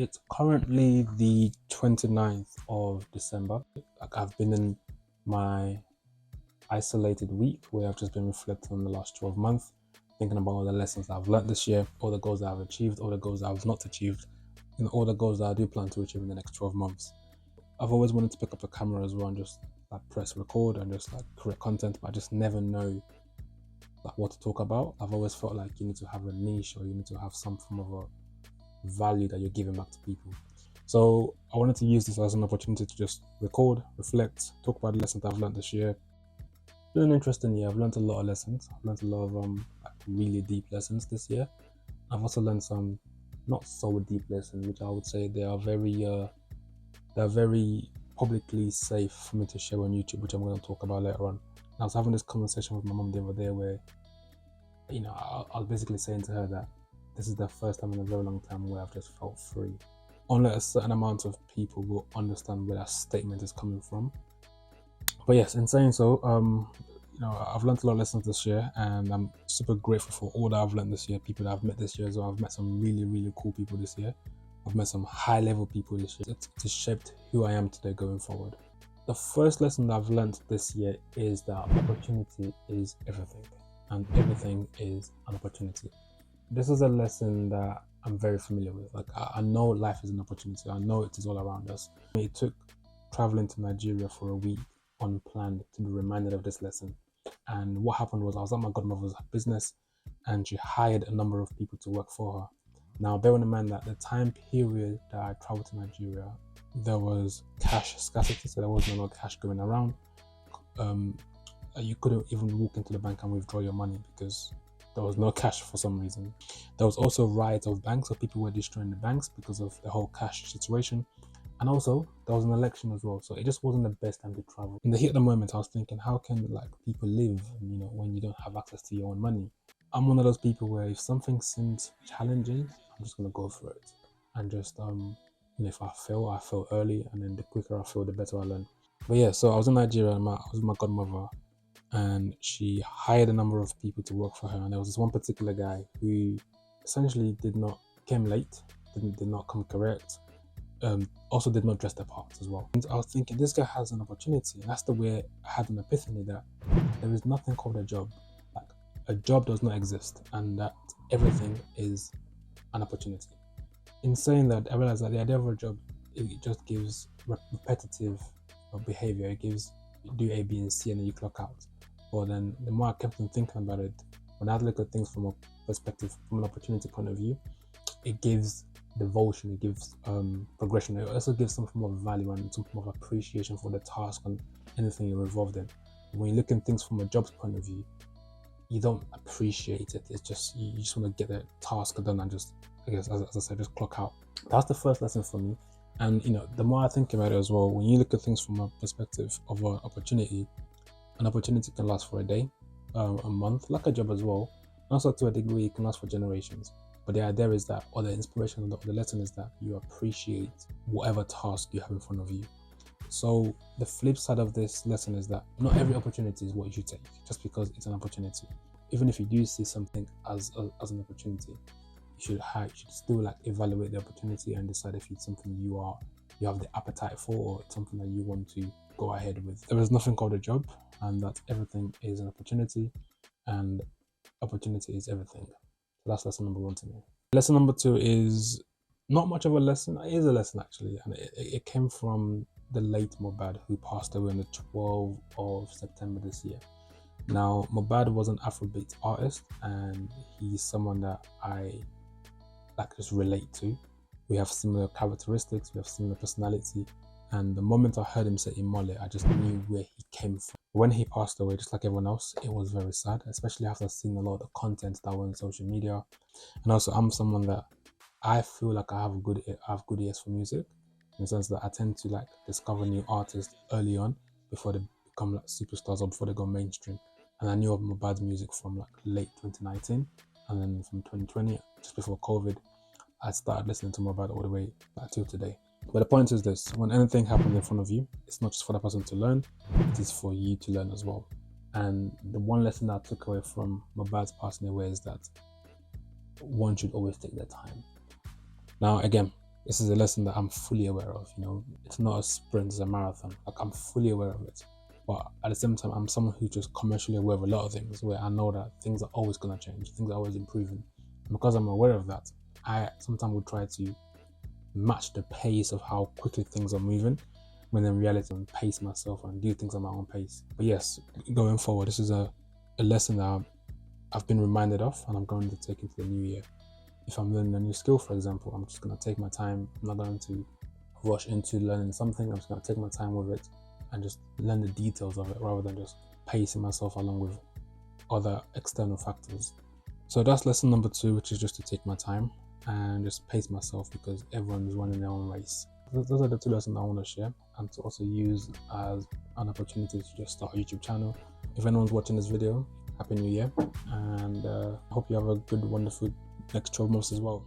It's currently the 29th of December. Like, I've been in my isolated week where I've just been reflecting on the last 12 months, thinking about all the lessons that I've learned this year, all the goals that I've achieved, all the goals that I've not achieved, and all the goals that I do plan to achieve in the next 12 months. I've always wanted to pick up a camera as well and just like press record and just like create content, but I just never know like what to talk about. I've always felt like you need to have a niche, or you need to have some form of a value that you're giving back to people. So I wanted to use this as an opportunity to just record, reflect, talk about the lessons I've learned this year. It's been an interesting year. I've learned a lot of lessons. I've learned a lot of like really deep lessons this year. I've also learned some not so deep lessons, which I would say they are very publicly safe for me to share on YouTube, which I'm going to talk about later on. And I was having this conversation with my mom the other day where, I was basically saying to her that this is the first time in a very long time where I've just felt free. Only a certain amount of people will understand where that statement is coming from. But yes, in saying so, I've learned a lot of lessons this year, and I'm super grateful for all that I've learned this year, people that I've met this year as well. I've met some really, really cool people this year. I've met some high-level people this year. It's shaped who I am today going forward. The first lesson that I've learned this year is that opportunity is everything, and everything is an opportunity. This is a lesson that I'm very familiar with. Like, I know life is an opportunity. I know it is all around us. It took traveling to Nigeria for a week unplanned to be reminded of this lesson. And what happened was I was at my godmother's business, and she hired a number of people to work for her. Now, bearing in mind that the time period that I traveled to Nigeria, there was cash scarcity, so there was no cash going around. You couldn't even walk into the bank and withdraw your money because there was no cash for some reason. There was also riots of banks, so people were destroying the banks because of the whole cash situation. And also, there was an election as well, so it just wasn't the best time to travel. In the heat of the moment, I was thinking, how can like people live, when you don't have access to your own money? I'm one of those people where if something seems challenging, I'm just gonna go for it. And just if I fail early, and then the quicker I fail, the better I learn. But yeah, so I was in Nigeria, and I was with my godmother, and she hired a number of people to work for her. And there was this one particular guy who essentially came late, did not come correct, also did not dress the part as well. And I was thinking, this guy has an opportunity. And that's the way I had an epiphany that there is nothing called a job. Like, a job does not exist, and that everything is an opportunity. In saying that, I realized that the idea of a job, it just gives repetitive behavior. It gives, you do A, B, and C, and then you clock out. But then the more I kept on thinking about it, when I look at things from a perspective, from an opportunity point of view, it gives devotion, it gives progression. It also gives some form of value and some form of appreciation for the task and anything you're involved in. When you look at things from a job's point of view, you don't appreciate it. It's just, you just want to get the task done and just, I guess, as I said, just clock out. That's the first lesson for me. And the more I think about it as well, when you look at things from a perspective of an opportunity can last for a day, a month, like a job as well. And also to a degree, it can last for generations. But the idea is that, or the inspiration, the lesson is that you appreciate whatever task you have in front of you. So the flip side of this lesson is that not every opportunity is what you should take just because it's an opportunity. Even if you do see something as an opportunity, you should still like evaluate the opportunity and decide if it's something you have the appetite for, or it's something that you want to go ahead with. There is nothing called a job, and that everything is an opportunity, and opportunity is everything. So that's lesson number 1 to me. Lesson number 2 is not much of a lesson. It is a lesson actually, and it came from the late Mohbad, who passed away on the 12th of September this year. Now, Mohbad was an Afrobeat artist, and he's someone that I like just relate to. We have similar characteristics, we have similar personality, and the moment I heard him say Imole, I just knew where he came from. When he passed away, just like everyone else, it was very sad, especially after seeing a lot of the content that was on social media. And also, I'm someone that I feel like I have good ears for music, in the sense that I tend to like discover new artists early on before they become like superstars or before they go mainstream. And I knew of Mohbad's music from like late 2019, and then from 2020, just before COVID, I started listening to Mohbad all the way till today. But the point is this: when anything happens in front of you, it's not just for the person to learn, it is for you to learn as well. And the one lesson that I took away from Mohbad's passing away is that one should always take their time. Now, again, This is a lesson that I'm fully aware of. It's not a sprint, it's a marathon. Like, I'm fully aware of it. But at the same time, I'm someone who's just commercially aware of a lot of things, where I know that things are always going to change, things are always improving. And because I'm aware of that, I sometimes would try to match the pace of how quickly things are moving, when in reality, I pace myself and do things at my own pace. But yes, going forward, this is a lesson that I've been reminded of, and I'm going to take into the new year. If I'm learning a new skill, for example, I'm just going to take my time. I'm not going to rush into learning something. I'm just going to take my time with it and just learn the details of it, rather than just pacing myself along with other external factors. So that's lesson number 2, which is just to take my time and just pace myself, because everyone is running their own race. Those are the 2 lessons I want to share, and to also use as an opportunity to just start a YouTube channel. If anyone's watching this video, Happy New Year, and I hope you have a good, wonderful next 12 months as well.